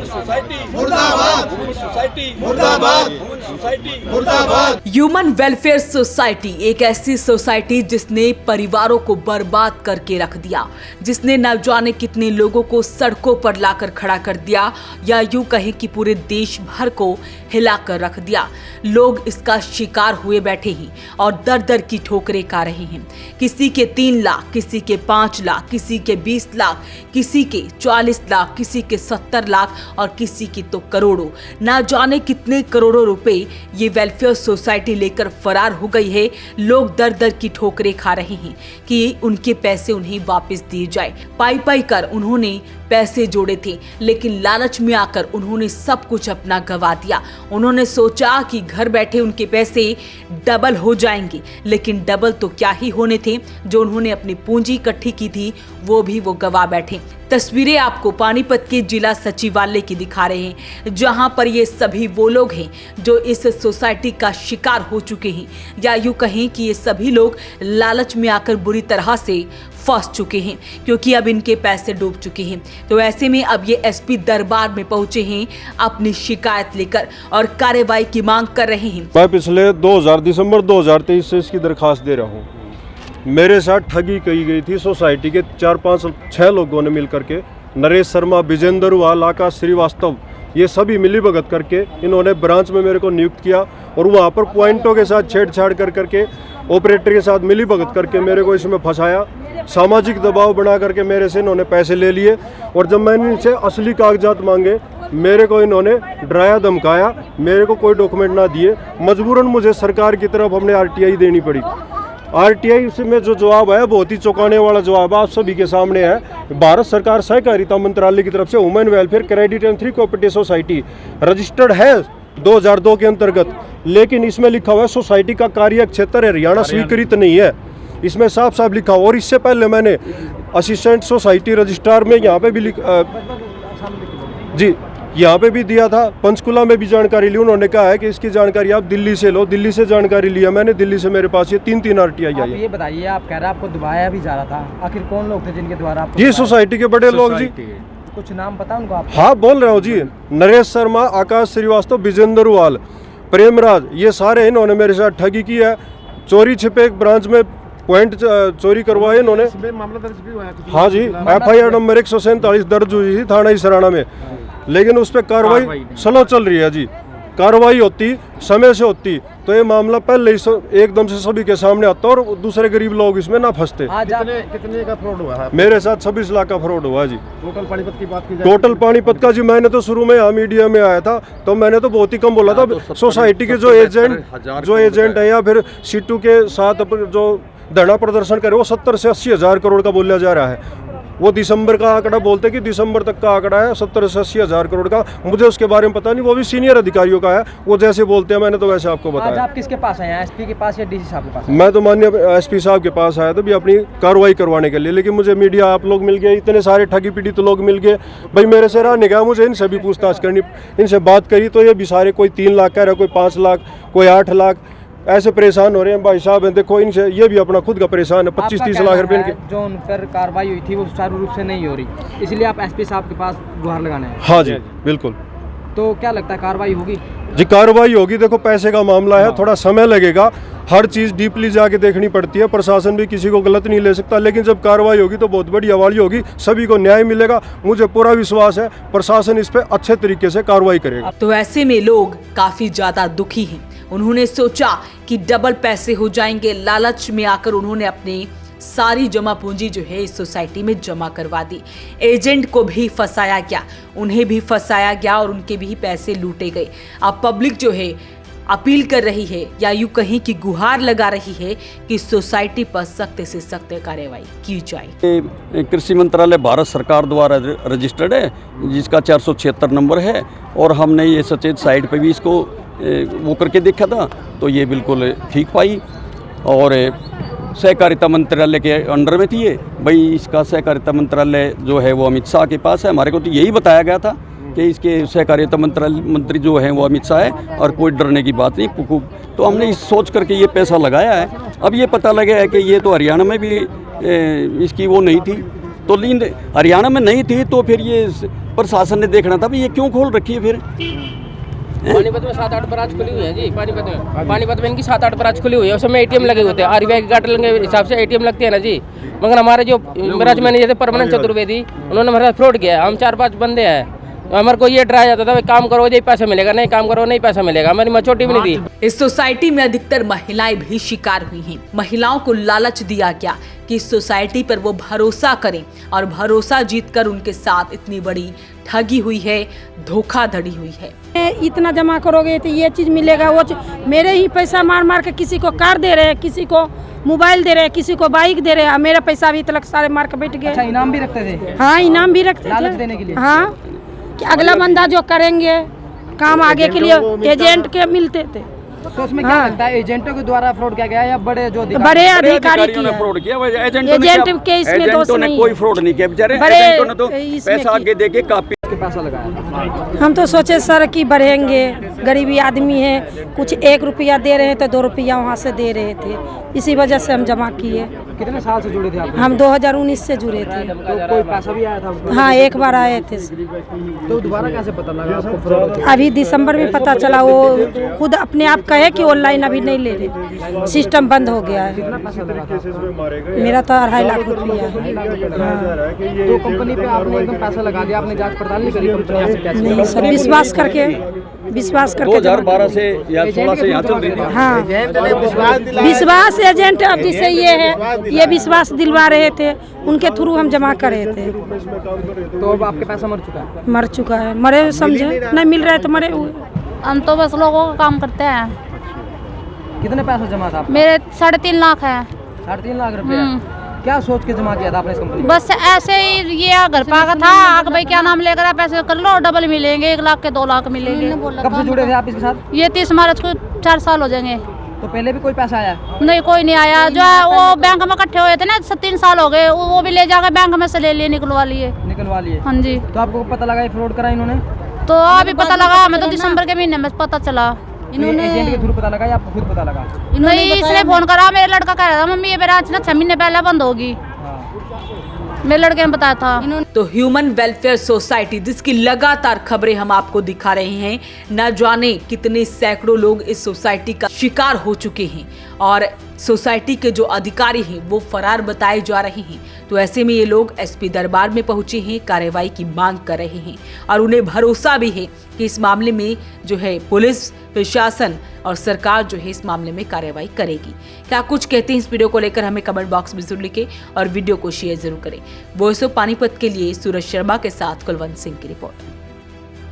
Women society मुर्दाबाद, women society मुर्दाबाद, women society मुर्दाबाद। ह्यूमन वेलफेयर सोसाइटी एक ऐसी सोसाइटी जिसने परिवारों को बर्बाद करके रख दिया, जिसने न जाने कितने लोगों को सड़कों पर लाकर खड़ा कर दिया, या यूं कहें कि पूरे देश भर को हिलाकर रख दिया। लोग इसका शिकार हुए बैठे हैं और दर दर की ठोकरें खा रहे हैं। किसी के 3 लाख, किसी के 5 लाख, किसी के 20 लाख, किसी के 40 लाख, किसी के 70 लाख और किसी की तो करोड़ों, ना जाने कितने करोड़ों रुपए ये वेलफेयर सोसाइटी लेकर फरार हो गई है। लोग दर दर की ठोकरें खा रहे हैं कि उनके पैसे उन्हें वापस दिए जाए। पाई पाई कर उन्होंने पैसे जोड़े थे, लेकिन लालच में आकर उन्होंने सब कुछ अपना गवा दिया। उन्होंने सोचा कि घर बैठे उनके पैसे डबल हो जाएंगे, लेकिन डबल तो क्या ही होने थे। जो उन्होंने अपनी पूंजी इकट्ठी की थी वो भी वो गवा बैठे। तस्वीरें आपको पानीपत के जिला सचिवालय की दिखा रहे हैं, जहां पर ये सभी वो लोग हैं जो इस सोसाइटी का शिकार हो चुके हैं, या यूं कहें कि ये सभी लोग लालच में आकर बुरी तरह से फंस चुके हैं, क्योंकि अब इनके पैसे डूब चुके हैं। तो ऐसे में अब ये एसपी दरबार में पहुंचे हैं अपनी शिकायत लेकर और कार्रवाई की मांग कर रहे हैं। मैं पिछले दिसंबर 2023 से इसकी दरखास्त दे रहा हूँ। मेरे साथ ठगी की गई थी सोसाइटी के 4-5-6 लोगों ने मिलकर के, नरेश शर्मा, विजेंद्र वाल, आकाश श्रीवास्तव, ये सभी मिली भगत करके इन्होंने ब्रांच में मेरे को नियुक्त किया और वहाँ पर पॉइंटों के साथ छेड़छाड़ करके ऑपरेटर के साथ मिली भगत करके मेरे को इसमें फंसाया। सामाजिक दबाव बना करके मेरे से इन्होंने पैसे ले लिए और जब मैंने इनसे असली कागजात मांगे मेरे को इन्होंने डराया धमकाया, मेरे को कोई डॉक्यूमेंट ना दिए। मजबूरन मुझे सरकार की तरफ हमने आरटीआई देनी पड़ी। आरटीआई में जो जवाब है बहुत ही चौंकाने वाला जवाब आप सभी के सामने है। भारत सरकार सहकारिता मंत्रालय की तरफ से women welfare credit and 3 cooperative society registered है 2002 के अंतर्गत, लेकिन इसमें लिखा हुआ है सोसाइटी का कार्य क्षेत्र हरियाणा स्वीकृत नहीं है। इसमें साफ साफ लिखा हुआ। और इससे पहले मैंने असिस्टेंट सोसाइटी रजिस्ट्रार में यहाँ पे भी जी यहाँ पे भी दिया था, पंचकुला में भी जानकारी ली। उन्होंने कहा है कि इसकी जानकारी आप दिल्ली से लो। दिल्ली से जानकारी लिया मैंने, दिल्ली से मेरे पास ये 3 आरटीआई आई है। ये बताइए, आप कह रहे हैं आपको दबाया भी जा रहा था, आखिर कौन लोग थे जिनके द्वारा आपको? ये सोसाइटी के बड़े लोग जी। कुछ नाम पता उनको आप? हाँ बोल रहा हूँ जी, नरेश शर्मा, आकाश श्रीवास्तव, विजेंद्र वाल, प्रेमराज, ये सारे इन्होंने मेरे साथ ठगी की है। चोरी छिपे एक ब्रांच में पॉइंट चोरी करवाए इन्होंने। मामला दर्ज भी हुआ है? हाँ जी, FIR नंबर 147 दर्ज हुई थी थाना इसराना में, लेकिन उस पर कार्रवाई स्लो चल रही है जी। कार्रवाई होती समय से होती तो ये मामला पहले ही एकदम से सभी के सामने आता और दूसरे गरीब लोग इसमें ना फंसते। कितने का फ्रॉड हुआ है? मेरे साथ 26 लाख का फ्रॉड हुआ जी। टोटल पानीपत की बात की जाए? टोटल पानीपत का जी, मैंने तो शुरू में यहाँ मीडिया में आया था तो मैंने तो बहुत ही कम बोला था। सोसाइटी के जो एजेंट है या फिर सीटू के साथ जो धरना प्रदर्शन करे वो 70 से 80 हज़ार करोड़ का बोला जा रहा है। वो दिसंबर का आंकड़ा बोलते कि दिसंबर तक का आंकड़ा है 70 से 80 हज़ार करोड़ का। मुझे उसके बारे में पता नहीं, वो भी सीनियर अधिकारियों का है, वो जैसे बोलते हैं मैंने तो वैसे आपको बताया। आज आप किसके पास आए हैं, एसपी के पास या डीसी साहब के पास? मैं तो माननीय एसपी साहब के पास आया था भी अपनी कार्रवाई करवाने के लिए, लेकिन मुझे मीडिया आप लोग मिल गए, इतने सारे ठगी पीड़ित लोग मिल गए। भाई मेरे से रहा नहीं गया, मुझे इनसे भी पूछताछ करनी, इनसे बात करी तो ये भी सारे कोई 3 लाख कह रहा है, कोई 5 लाख, कोई 8 लाख, ऐसे परेशान हो रहे हैं भाई साहब। देखो इनसे ये भी अपना खुद का परेशान है। 25-30 लाख रुपए इनके जो उन पर कार्रवाई हुई थी वो सुचारू रूप से नहीं हो रही, इसलिए आप एसपी साहब के पास गुहार लगाने हैं? हाँ जी बिल्कुल। तो क्या लगता है कार्रवाई होगी? जी कार्रवाई होगी। देखो पैसे का मामला है, थोड़ा समय लगेगा, हर चीज़ डीपली जाके देखनी पड़ती है। प्रशासन भी किसी को गलत नहीं ले सकता, लेकिन जब कार्रवाई होगी तो बहुत बड़ी आवाज़ होगी, सभी को न्याय मिलेगा। मुझे पूरा विश्वास है प्रशासन इस पर अच्छे तरीके से कार्रवाई करेगा। तो ऐसे में लोग काफी ज्यादा दुखी हैं। उन्होंने सोचा कि डबल पैसे हो जाएंगे, लालच में आकर उन्होंने अपनी सारी जमा पूंजी जो है इस सोसाइटी में जमा करवा दी। एजेंट को भी फंसाया गया, उन्हें भी फंसाया गया और उनके भी पैसे लूटे गए। अब पब्लिक जो है अपील कर रही है, या यूं कहीं कि गुहार लगा रही है कि सोसाइटी पर सख्त से सख्त कार्रवाई की जाए। कृषि मंत्रालय भारत सरकार द्वारा रजिस्टर्ड है, जिसका 476 नंबर है, और हमने ये सचेत साइट पे भी इसको वो करके देखा था तो ये बिल्कुल ठीक पाई। और सहकारिता मंत्रालय के अंडर में थी ये। भाई इसका सहकारिता मंत्रालय जो है वो अमित शाह के पास है। हमारे को तो यही बताया गया था कि इसके सहकारिता मंत्री जो हैं वो अमित शाह है और कोई डरने की बात नहीं। तो हमने इस सोच करके ये पैसा लगाया है। अब ये पता लगा है कि ये तो हरियाणा में भी इसकी वो नहीं थी, तो लीन हरियाणा में नहीं थी, तो फिर ये प्रशासन ने देखना था भी ये क्यों खोल रखी है फिर। पानीपत में 7-8 ब्रांच खुली हुई है जी। पानीपत में इनकी 7-8 ब्रांच खुली हुई है, उसमें एटीएम लगे हुए थे। आरबीआई के गाइडलाइन के हिसाब से एटीएम लगते हैं ना जी। मगर हमारे जो ब्रांच मैनेजर थे परमानंद चतुर्वेदी, उन्होंने हमारे साथ फ्रॉड किया है। हम 4-5 बंदे हैं, हमारे को ये डराया जाता था काम करो यही पैसा मिलेगा, नहीं काम करो नहीं पैसा मिलेगा। हमारी मचोटी भी नहीं थी। इस सोसाइटी में अधिकतर महिलाएं भी शिकार हुई हैं। महिलाओं को लालच दिया गया कि इस सोसाइटी पर वो भरोसा करें और भरोसा जीतकर उनके साथ इतनी बड़ी ठगी हुई है, धोखाधड़ी हुई है। इतना जमा करोगे तो ये चीज मिलेगा, वो चीज। मेरे ही पैसा मार मार के किसी को कार दे रहे हैं, किसी को मोबाइल दे रहे हैं, किसी को बाइक दे रहे हैं। मेरा पैसा भी तलक सारे मार के बैठ गए। अच्छा, इनाम भी रखते थे? हाँ, इनाम भी रखते लालच थे देने के लिए। हाँ, कि अगला बंदा जो करेंगे काम आगे के लिए एजेंट के मिलते थे। तो उसमें क्या लगता है, एजेंटों के द्वारा फ्रॉड किया गया या बड़े जो बड़े अधिकारी ने फ्रॉड किया? एजेंट के इसमें दोष नहीं, कोई फ्रॉड नहीं किया बेचारे। बड़े एजेंटों ने तो इसमें पैसा आगे देके काफी पैसा लगाया। हम तो सोचे सर कि बढ़ेंगे, गरीबी आदमी है, कुछ 1 रुपया दे रहे हैं तो 2 रुपया वहाँ से दे रहे थे, इसी वजह से हम जमा किए। कितने साल से जुड़े थे आप? हम 2019 से जुड़े थे। तो कोई पैसा भी आया था उसमें? हाँ, एक बार आए थे। तो दोबारा कैसे पता लगा आपको फ्रॉड? अभी दिसंबर में पता चला, वो खुद अपने आप कहे कि ऑनलाइन अभी नहीं ले रहे, सिस्टम बंद हो गया है। कितना पैसा लगा था? मेरा तो 2.5 लाख रुपया है। तो कंपनी पे आपने एकदम पैसा लगा दिया, आपने जांच पड़ताल नहीं करी कंपनी आपसे कैसे? नहीं सर, विश्वास करके 2012 से या 16 से यहाँ चल रही थी। हाँ, विश्वास एजेंट अब जैसे ये है, ये विश्वास दिलवा रहे थे, उनके थ्रू हम जमा कर रहे थे। तो अब आपके पैसा मर चुका है? मर चुका है, मरे समझे, नहीं मिल रहा है तो मरे हुए। हम तो बस लोगों का काम करते हैं। कितने पैसा जमा था आपका? मेरे 3.5 लाख है। 3.5 लाख रुपया? क्या सोच के जमा किया था आपने इस कंपनी में? बस ऐसे ही ये घर पाका था कि भाई क्या नाम लेकर पैसे कर लो, डबल मिलेंगे, 1 लाख के 2 लाख मिलेंगे। कब से जुड़े थे आप इसके साथ? ये 30 मार्च को 4 साल हो जाएंगे। तो पहले भी कोई पैसा आया? नहीं, कोई नहीं आया। जो है वो बैंक में इकट्ठे हुए थे ना, 3 साल हो गए, वो भी ले जाकर बैंक में से ले लिए, निकलवा लिए। निकलवा लिए? हाँ जी। तो आपको पता लगा ये फ्रॉड करा इन्होंने? तो अभी पता लगा, हमें तो दिसंबर के महीने में पता चला। इन्होंने एजेंट के थ्रू पता लगा या आपको खुद पता लगा? नहीं, इसने फोन करा, मेरा लड़का कह रहा था मम्मी ये ब्रांच ना 6 महीने पहले बंद होगी, मेरे लड़के ने बताया था। तो ह्यूमन वेलफेयर सोसाइटी, जिसकी लगातार खबरें हम आपको दिखा रहे हैं, न जाने कितने सैकड़ों लोग इस सोसाइटी का शिकार हो चुके हैं और सोसाइटी के जो अधिकारी हैं वो फरार बताए जा रहे हैं। तो ऐसे में ये लोग एसपी दरबार में पहुंचे हैं, कार्रवाई की मांग कर रहे हैं और उन्हें भरोसा भी है कि इस मामले में जो है पुलिस प्रशासन और सरकार जो है इस मामले में कार्रवाई करेगी। क्या कुछ कहते हैं इस वीडियो को लेकर हमें कमेंट बॉक्स में जरूर लिखें और वीडियो को शेयर जरूर करें। वॉइस ऑफ पानीपत के लिए सूरज शर्मा के साथ कुलवंत सिंह की रिपोर्ट।